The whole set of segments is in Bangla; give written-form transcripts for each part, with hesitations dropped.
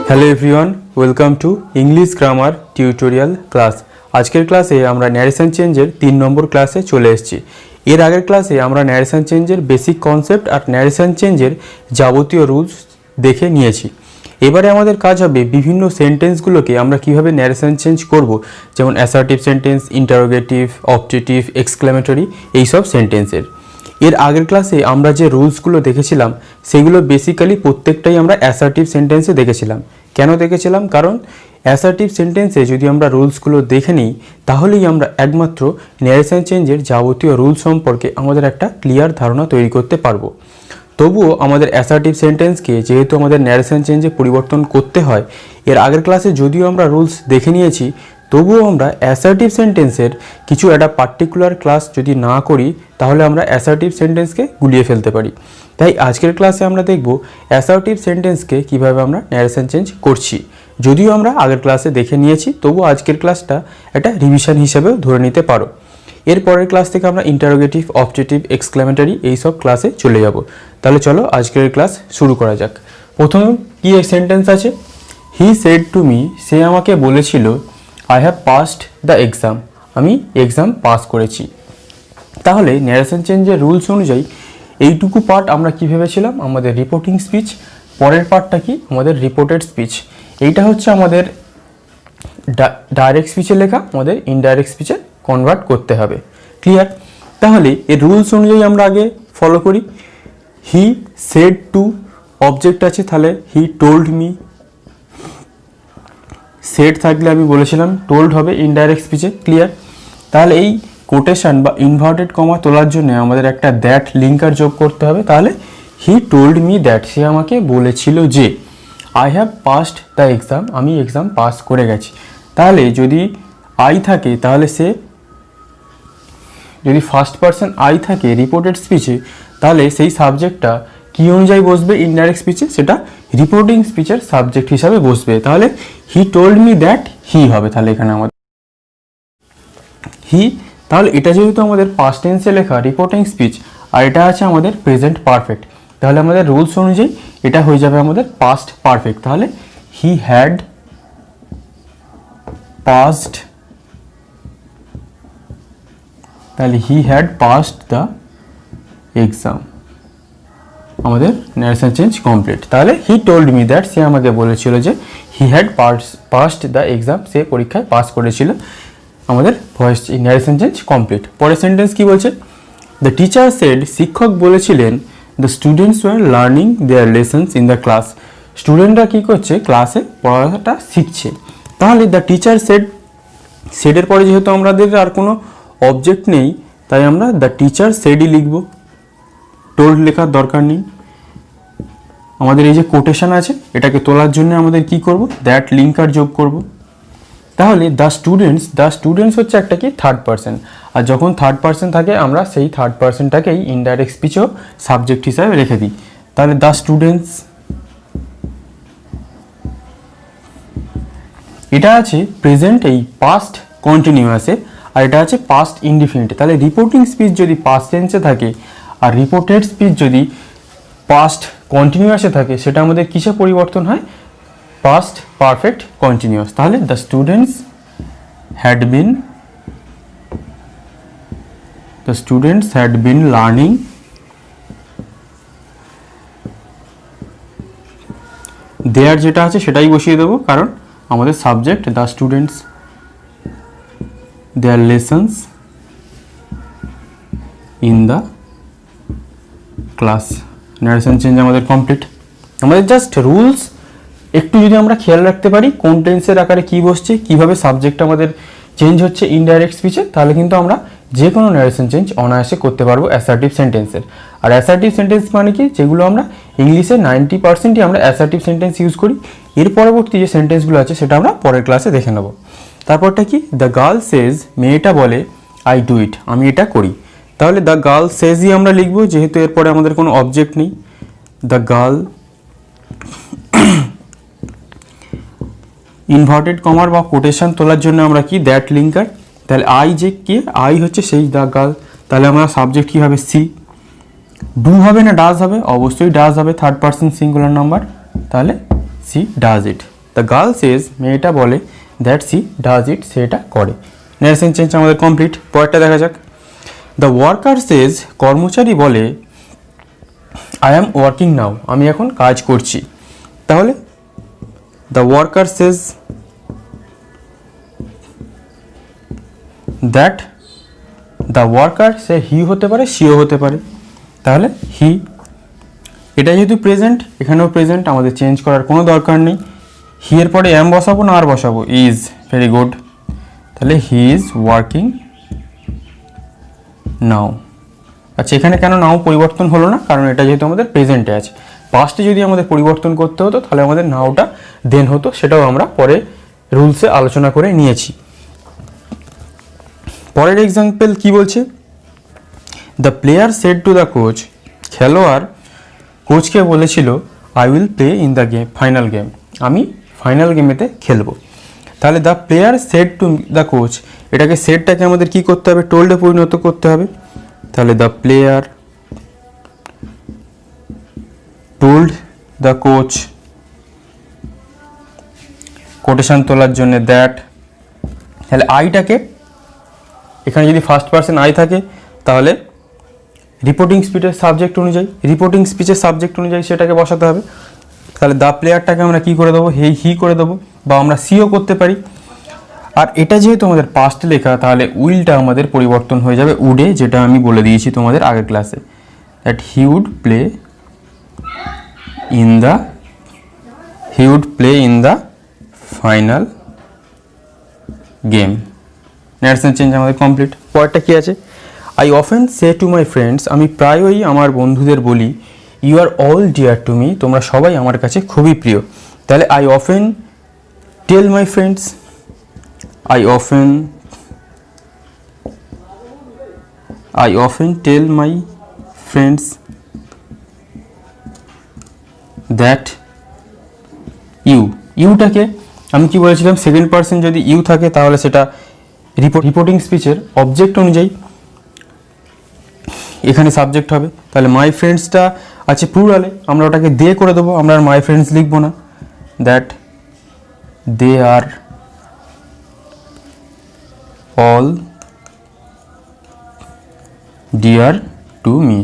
Hello everyone, welcome to English grammar tutorial class. আজকের ক্লাসে আমরা ন্যারেশন চেঞ্জের 3 নম্বর ক্লাসে চলে এসেছি। এর আগের ক্লাসে আমরা ন্যারেশন চেঞ্জের বেসিক কনসেপ্ট আর ন্যারেশন চেঞ্জের যাবতীয় রুলস দেখে নিয়েছি। এবারে আমাদের কাজ হবে বিভিন্ন সেন্টেন্সগুলোকে আমরা কিভাবে ন্যারেশন চেঞ্জ করব, যেমন assertive sentence, interrogative, objective, exclamatory, এইসব সেন্টেন্সের। এর আগের ক্লাসে আমরা যে রুলসগুলো দেখেছিলাম সেগুলো বেসিক্যালি প্রত্যেকটাই আমরা অ্যাসার্টিভ সেন্টেন্সে দেখেছিলাম। কেন দেখেছিলাম? কারণ অ্যাসার্টিভ সেন্টেন্সে যদি আমরা রুলসগুলো দেখে নিই তাহলেই আমরা একমাত্র ন্যারেশন চেঞ্জের যাবতীয় রুল সম্পর্কে আমাদের একটা ক্লিয়ার ধারণা তৈরি করতে পারবো। তবুও আমাদের অ্যাসার্টিভ সেন্টেন্সকে যেহেতু আমাদের ন্যারেশন চেঞ্জে পরিবর্তন করতে হয়, এর আগের ক্লাসে যদিও আমরা রুলস দেখে নিয়েছি, তবুও আমরা অ্যাসার্টিভ সেন্টেন্সের কিছু একটা পার্টিকুলার ক্লাস যদি না করি তাহলে আমরা অ্যাসার্টিভ সেন্টেন্সকে গুলিয়ে ফেলতে পারি। তাই আজকের ক্লাসে আমরা দেখব অ্যাসার্টিভ সেন্টেন্সকে কিভাবে আমরা ন্যারেশন চেঞ্জ করছি। যদিও আমরা আগের ক্লাসে দেখে নিয়েছি, তবুও আজকের ক্লাসটা একটা রিভিশন হিসেবেও ধরে নিতে পারো। এর পরের ক্লাস থেকে আমরা ইন্টারোগেটিভ, অবজেক্টিভ, এক্সক্লেমেটরি এইসব ক্লাসে চলে যাব। তাহলে চলো আজকের ক্লাস শুরু করা যাক। প্রথম কি সেন্টেন্স আছে? হি সেড টু মি, সে আমাকে বলেছিল, I have passed the exam, আমি এক্সাম পাস করেছি। তাহলে ন্যারেশন চেঞ্জের রুলস অনুযায়ী এইটুকু পার্ট আমরা কী ভেবেছিলাম? আমাদের রিপোর্টিং স্পিচ। পরের পার্টটা কি? আমাদের রিপোর্টেড স্পিচ। এইটা হচ্ছে আমাদের ডাইরেক্ট স্পিচে লেখা, আমাদের ইনডাইরেক্ট স্পিচে কনভার্ট করতে হবে। ক্লিয়ার? তাহলে এর রুলস অনুযায়ী আমরা আগে ফলো করি। হি সেড টু, অবজেক্ট আছে, তাহলে হি টোল্ড মি। সেড থাকলে আমি বলেছিলাম টোল্ড হবে ইনডাইরেক্ট স্পিচে। ক্লিয়ার? তাহলে এই কোটেশন বা ইনভার্টেড কমা তোলার জন্য আমাদের একটা দ্যাট লিঙ্কার যোগ করতে হবে। তাহলে হি টোল্ড মি দ্যাট, সে আমাকে বলেছিল যে, I have passed the exam, আমি এক্সাম পাস করে গেছি। তাহলে যদি আই থাকে, তাহলে সে, যদি ফার্স্ট পারসন আই থাকে রিপোর্টেড স্পিচে, তাহলে সেই সাবজেক্টটা কি অনুযায়ী বসবে ইনডাইরেক্ট স্পিচে? সেটা রিপোর্টিং স্পিচের সাবজেক্ট হিসাবে বসবে। তাহলে হি টোল্ড মি দ্যাট, হি হবে তাহলে এখানে আমাদের হি। তাহলে এটা যেহেতু আমাদের পাস্ট টেন্সে লেখা রিপোর্টিং স্পিচ, আর এটা আছে আমাদের প্রেজেন্ট পারফেক্ট, তাহলে আমাদের রুলস অনুযায়ী এটা হয়ে যাবে আমাদের পাস্ট পারফেক্ট। তাহলে হি হ্যাড পাসড, তাহলে he had passed the exam, আমাদের ন্যারেশন চেঞ্জ কমপ্লিট। তাহলে হি টোল্ড মি দ্যাট, সে আমাকে বলেছিল যে he had passed the exam, সে পরীক্ষায় পাস করেছিল। আমাদের ভয়েস ন্যারেশন চেঞ্জ কমপ্লিট। পরের সেন্টেন্স কি বলছে? দ্য টিচার সেড, শিক্ষক বলেছিলেন, the students were learning their lessons in the class, স্টুডেন্টরা কী করছে? ক্লাসে পড়াটা শিখছে। তাহলে দ্য টিচার সেড, সেডের পরে যেহেতু আমাদের আর কোনো অবজেক্ট নেই, তাই আমরা দ্য টিচার সেডই লিখব, টোল্ড লেখার দরকার নেই। আমাদের এই যে কোটেশন আছে, এটাকে তোলার জন্য আমাদের কি করব? দ্যাট লিঙ্কার যোগ করব। তাহলে দ্য স্টুডেন্টস হচ্ছে একটা কি? Third person. আর যখন থার্ড পারসন থাকে আমরা সেই থার্ড পারসনটাকেই ইনডাইরেক্ট স্পিচও সাবজেক্ট হিসাবে রেখে দিই। তাহলে দ্য স্টুডেন্টস, এটা আছে প্রেজেন্ট এই পাস্ট কন্টিনিউয়াসে, আর এটা আছে পাস্ট ইনডিফিনিট। তাহলে রিপোর্টিং স্পিচ যদি পাস্ট টেন্সে থাকে আর রিপোর্টেড স্পিচ যদি পাস্ট কন্টিনিউয়াসে থাকে, সেটা আমাদের কিসে পরিবর্তন হয়? Past perfect continuous. তাহলে the students had been learning their, যেটা আছে সেটাই বসিয়ে দেবো, কারণ আমাদের subject the students their lessons in the class. Narration change আমাদের কমপ্লিট। আমাদের জাস্ট রুলস একটু যদি আমরা খেয়াল রাখতে পারি কোন টেন্সের আকারে কী বসছে, কীভাবে সাবজেক্ট আমাদের চেঞ্জ হচ্ছে ইনডাইরেক্ট স্পিচে, তাহলে কিন্তু আমরা যে কোনো ন্যারেশন চেঞ্জ অনায়াসে করতে পারবো অ্যাসার্টিভ সেন্টেন্সের। আর অ্যাসার্টিভ সেন্টেন্স মানে কি? যেগুলো আমরা ইংলিশে 90%ই আমরা অ্যাসার্টিভ সেন্টেন্স ইউজ করি। এর পরবর্তী যে সেন্টেন্সগুলো আছে সেটা আমরা পরের ক্লাসে দেখে নেব। তারপরটা কি? দ্য গার্ল সেজ, মেয়েটা বলে, আই ডু ইট, আমি এটা করি। তাহলে দ্য গার্ল সেজই আমরা লিখবো, যেহেতু এরপরে আমাদের কোনো অবজেক্ট নেই। দ্য গার্ল, ইনভার্টেড কমার বা কোটেশন তোলার জন্য আমরা কি? That linker. তাহলে আই যে কি? আই হচ্ছে সেই দ্য গার্ল, তাহলে আমরা সাবজেক্ট কী হবে? সি। ডু হবে না ডাজ হবে? অবশ্যই ডাজ হবে, থার্ড পারসন সিঙ্গুলার নাম্বার, তাহলে she does it. The girl says, মেয়েটা বলে, দ্যাট সি ডাজ ইট, সে এটা করে। ন্যারেশন চেঞ্জ আমাদের কমপ্লিট। পরেরটা দেখা যাক। দ্য ওয়ার্কার সেজ, কর্মচারী বলে, আই অ্যাম ওয়ার্কিং নাও, আমি এখন কাজ করছি। তাহলে the worker says that, the worker, সে হি হতে পারে, সিও হতে পারে, তাহলে হি। এটা যেহেতু প্রেজেন্ট, এখানেও প্রেজেন্ট, আমাদের চেঞ্জ করার কোনো দরকার নেই। হি এর পরে এম বসাবো না আর বসাবো, ইজ, ভেরি গুড। তাহলে হি ইজ ওয়ার্কিং নাও। আচ্ছা, এখানে কেন নাও পরিবর্তন হলো না? কারণ এটা যেহেতু আমাদের প্রেজেন্টে আছে। পাস্টে যদি আমাদের পরিবর্তন করতে হতো তাহলে আমাদের নাওটা দেন হতো, সেটাও আমরা পরে রুলসে আলোচনা করে নিয়েছি। পরের এক্সাম্পল কি বলছে? The player said to the coach, খেলোয়াড় কোচকে বলেছিল, I will play in the game, final game, আমি ফাইনাল গেমেতে খেলবো। তাহলে the player said to the coach, এটাকে সেডটাকে আমাদের কি করতে হবে? টোল্ডে পরিণত করতে হবে। তাহলে the player told the coach, quotation তোলার জন্য দ্যাট। তাহলে আইটাকে এখানে যদি ফার্স্ট পার্সন আই থাকে তাহলে রিপোর্টিং স্পিচের সাবজেক্ট অনুযায়ী সেটাকে বসাতে হবে। তাহলে দ্য প্লেয়ারটাকে আমরা কি করে দেবো? হি করে দেবো, বা আমরা সিও করতে পারি। আর এটা যেহেতু আমাদের পাস্ট লেখা, তাহলে উইলটা আমাদের পরিবর্তন হয়ে যাবে উডে, যেটা আমি বলে দিয়েছি তোমাদের আগের ক্লাসে, that he would play in the final game. Narration change আমাদের কমপ্লিট। পরেরটা কি আছে? I often say to my friends, আমি প্রায়ই আমার বন্ধুদের বলি, you are all dear to me, তোমরা সবাই আমার কাছে খুবই প্রিয়। তাহলে I often tell my friends, I often tell my friends that ইউটাকে আমি কি বলেছিলাম? সেকেন্ড পার্সন যদি ইউ থাকে তাহলে সেটা রিপোর্টিং স্পিচের অবজেক্ট অনুযায়ী এখানে সাবজেক্ট হবে। তাহলে মাই ফ্রেন্ডসটা আছে প্লুরালে, আমরা ওটাকে দে করে দেবো, আমরা আর মাই ফ্রেন্ডস লিখবো না। That they are all dear to me.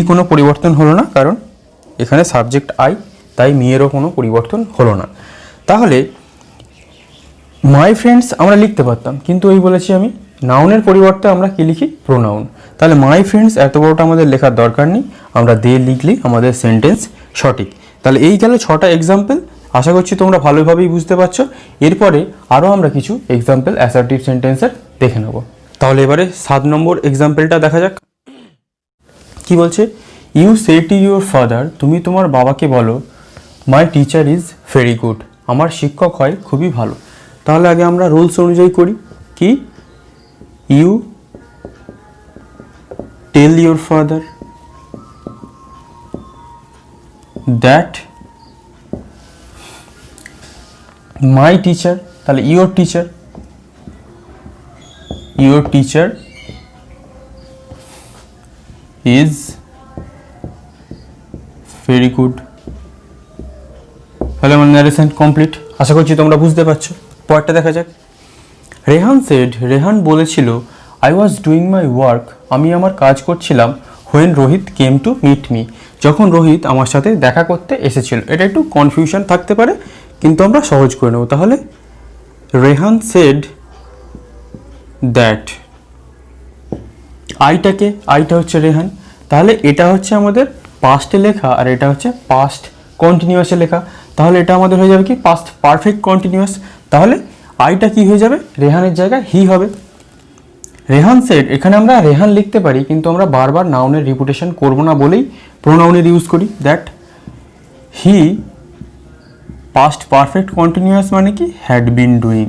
কোনো পরিবর্তন হলো না, কারণ এখানে সাবজেক্ট আই, তাই এরও কোনো পরিবর্তন হলো না। তাহলে মাই ফ্রেন্ডস আমরা লিখতে পারতাম, কিন্তু ওই বলেছি আমি নাউনের পরিবর্তে আমরা কি লিখি? প্রোনাউন। তাহলে মাই ফ্রেন্ডস এত বড়টা আমাদের লেখার দরকার নেই, আমরা দে লিখলেই আমাদের সেন্টেন্স সঠিক। তাহলে এই গেল 6টা এক্সাম্পল। আশা করছি তোমরা ভালোভাবেই বুঝতে পারছো। এরপরে আরও আমরা কিছু এক্সাম্পল অ্যাসার্টিভ সেন্টেন্সের দেখে নেব। তাহলে এবারে 7 নম্বর এক্সাম্পলটা দেখা যাক। কি বলছে? You say to your father, তুমি তোমার বাবাকে বলো, my teacher is very good, আমার শিক্ষক হয় খুবই ভালো। তাহলে আগে আমরা রুলস অনুযায়ী করি। কি? You tell your father that my teacher, তাহলে your teacher is very good. তাহলে আমার ন্যারেশন কমপ্লিট। আশা করছি তোমরা বুঝতে পারছো। পরেরটা দেখা যাক। রেহান সেড, রেহান বলেছিল, I was doing my work, আমি আমার কাজ করছিলাম, when Rohit came to meet me, যখন রোহিত আমার সাথে দেখা করতে এসেছিল। এটা একটু কনফিউশন থাকতে পারে, কিন্তু আমরা সহজ করে নেব। তাহলে রেহান সেড দ্যাট, আইটা হচ্ছে রেহান, তাহলে এটা হচ্ছে আমাদের পাস্টে লেখা আর এটা হচ্ছে পাস্ট কন্টিনিউয়াসে লেখা। তাহলে এটা আমাদের হয়ে যাবে কি? Past perfect continuous. তাহলে আইটা কি হয়ে যাবে? রেহানের জায়গায় হি হবে। রেহান সেড, এখানে আমরা রেহান লিখতে পারি, কিন্তু আমরা বারবার নাউনের রিপুটেশন করবো না বলেই প্রোনাউনের ইউজ করি। That he past perfect continuous মানে কি? Had been doing.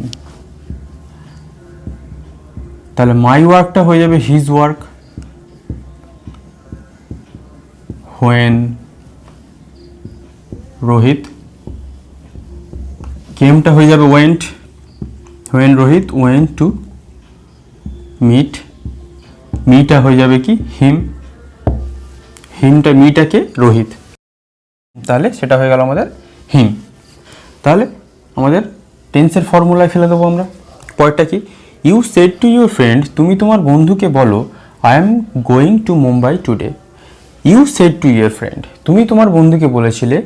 তাহলে মাই ওয়ার্কটা হয়ে যাবে হিজ ওয়ার্ক, হোয়েন রোহিত কেমটা হয়ে যাবে went, when Rohit went to meet, মিটা হয়ে যাবে কি? হিম, মিটাকে রোহিত, তাহলে সেটা হয়ে গেল আমাদের হিম। তাহলে আমাদের টেন্সের ফর্মুলায় ফেলে দেবো আমরা। পরেরটা কি, you said to your friend, তুমি তোমার বন্ধুকে বলো I am going to Mumbai today. You said to your friend, তুমি তোমার বন্ধুকে বলেছিলে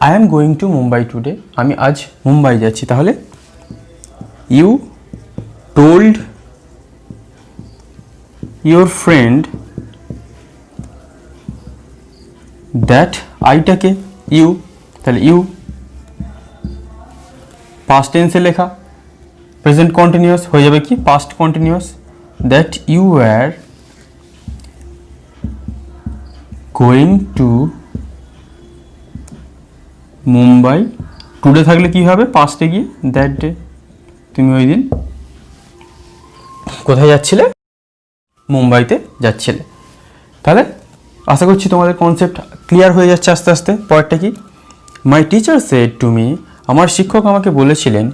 I am going to Mumbai today, আমি আজ মুম্বাই যাচ্ছি। তাহলে you told your friend that, আইটাকে ইউ, তাহলে ইউ পাস্ট টেন্সে লেখা, প্রেজেন্ট কন্টিনিউয়াস হয়ে যাবে কি past continuous, that you are going to Mumbai today থাকলে কি হবে পাস্টে গিয়ে দ্যাট ডে, তুমি ওই দিন কোথায় যাচ্ছিলে, মুম্বাইতে যাচ্ছিলে। তাহলে আশা করছি তোমাদের কনসেপ্ট ক্লিয়ার হয়ে যাচ্ছে আস্তে আস্তে। পরেরটা কি, my teacher said to me, আমার শিক্ষক আমাকে বলেছিলেন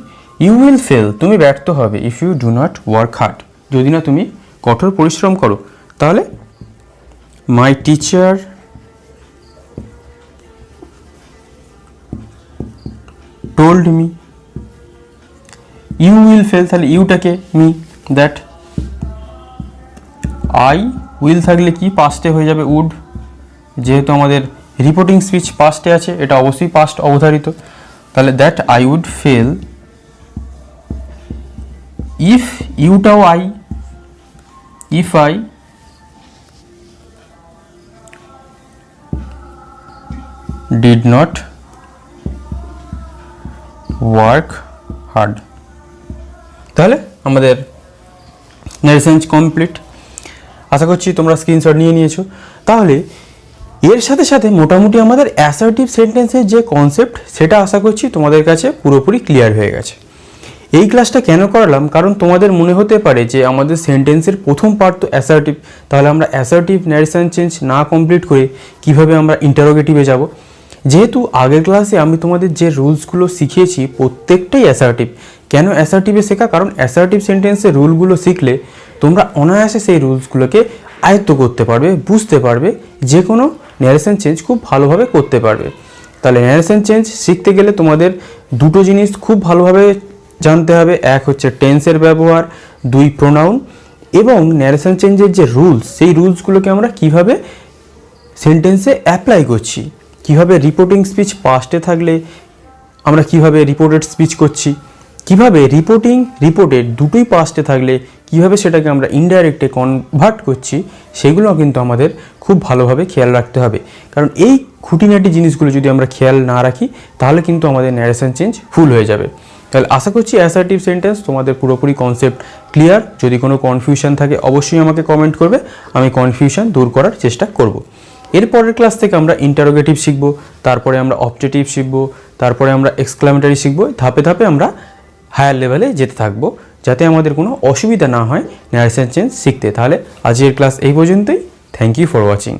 ইউ উইল ফেল, তুমি ব্যর্থ হবে, if you do not work hard, যদি না তুমি কঠোর পরিশ্রম করো। তাহলে my teacher told me you will fail, তাহলে ইউটাকে মি, দ্যাট আই উইল থাকলে কি পাস্টে হয়ে যাবে উড, যেহেতু আমাদের রিপোর্টিং স্পিচ পাস্টে আছে, এটা অবশ্যই পাস্ট অবধারিত। তাহলে that I would fail if, ইউটাও I, if I did not work hard. তাহলে আমাদের ন্যারেশন কমপ্লিট। আশা করছি তোমরা স্ক্রিনশট নিয়ে নিয়েছো। তাহলে এর সাথে সাথে মোটামুটি আমাদের অ্যাসার্টিভ সেন্টেন্সের যে কনসেপ্ট সেটা আশা করছি তোমাদের কাছে পুরোপুরি ক্লিয়ার হয়ে গেছে। এই ক্লাসটা কেন করালাম, কারণ তোমাদের মনে হতে পারে যে আমাদের সেন্টেন্সের প্রথম পার্ট তো অ্যাসার্টিভ, তাহলে আমরা অ্যাসার্টিভ ন্যারেশন চেঞ্জ না কমপ্লিট করে কিভাবে আমরা ইন্টারোগেটিভে যাব। যেহেতু আগের ক্লাসে আমি তোমাদের যে রুলসগুলো শিখিয়েছি প্রত্যেকটাই অ্যাসার্টিভ। কেন অ্যাসার্টিভে শেখা, কারণ অ্যাসার্টিভ সেন্টেন্সের রুলগুলো শিখলে তোমরা অনায়াসে সেই রুলসগুলোকে আয়ত্ত করতে পারবে, বুঝতে পারবে, যে কোনো ন্যারেশন চেঞ্জ খুব ভালোভাবে করতে পারবে। তাহলে ন্যারেশন চেঞ্জ শিখতে গেলে তোমাদের দুটো জিনিস খুব ভালোভাবে জানতে হবে, এক হচ্ছে টেন্সের ব্যবহার, দুই প্রোনাউন, এবং ন্যারেশন চেঞ্জের যে রুলস সেই রুলসগুলোকে আমরা কিভাবে সেন্টেন্সে অ্যাপ্লাই করছি, কিভাবে রিপোর্টিং স্পিচ পাস্টে থাকলে আমরা কিভাবে রিপোর্টেড স্পিচ করছি, কিভাবে রিপোর্টেড দুটোই পাস্টে থাকলে কিভাবে সেটাকে আমরা ইনডাইরেক্টে কনভার্ট করছি, সেগুলো কিন্তু আমাদের খুব ভালোভাবে খেয়াল রাখতে হবে। কারণ এই খুঁটিনাটি জিনিসগুলো যদি আমরা খেয়াল না রাখি তাহলে কিন্তু আমাদের ন্যারেশন চেঞ্জ ভুল হয়ে যাবে। তাহলে আশা করছি অ্যাসার্টিভ সেন্টেন্স তোমাদের পুরোপুরি কনসেপ্ট ক্লিয়ার। যদি কোনো কনফিউশন থাকে অবশ্যই আমাকে কমেন্ট করবে, আমি কনফিউশন দূর করার চেষ্টা করব। এর পরের ক্লাস থেকে আমরা ইন্টারোগেটিভ শিখব, তারপরে আমরা অবজেক্টিভ শিখব, তারপরে আমরা এক্সক্লামেটরি শিখব। ধাপে ধাপে আমরা হায়ার লেভেলে যেতে থাকবো, যাতে আমাদের কোনো অসুবিধা না হয় ন্যারেশন চেঞ্জ শিখতে। তাহলে আজকের ক্লাস এই পর্যন্তই। Thank you for watching.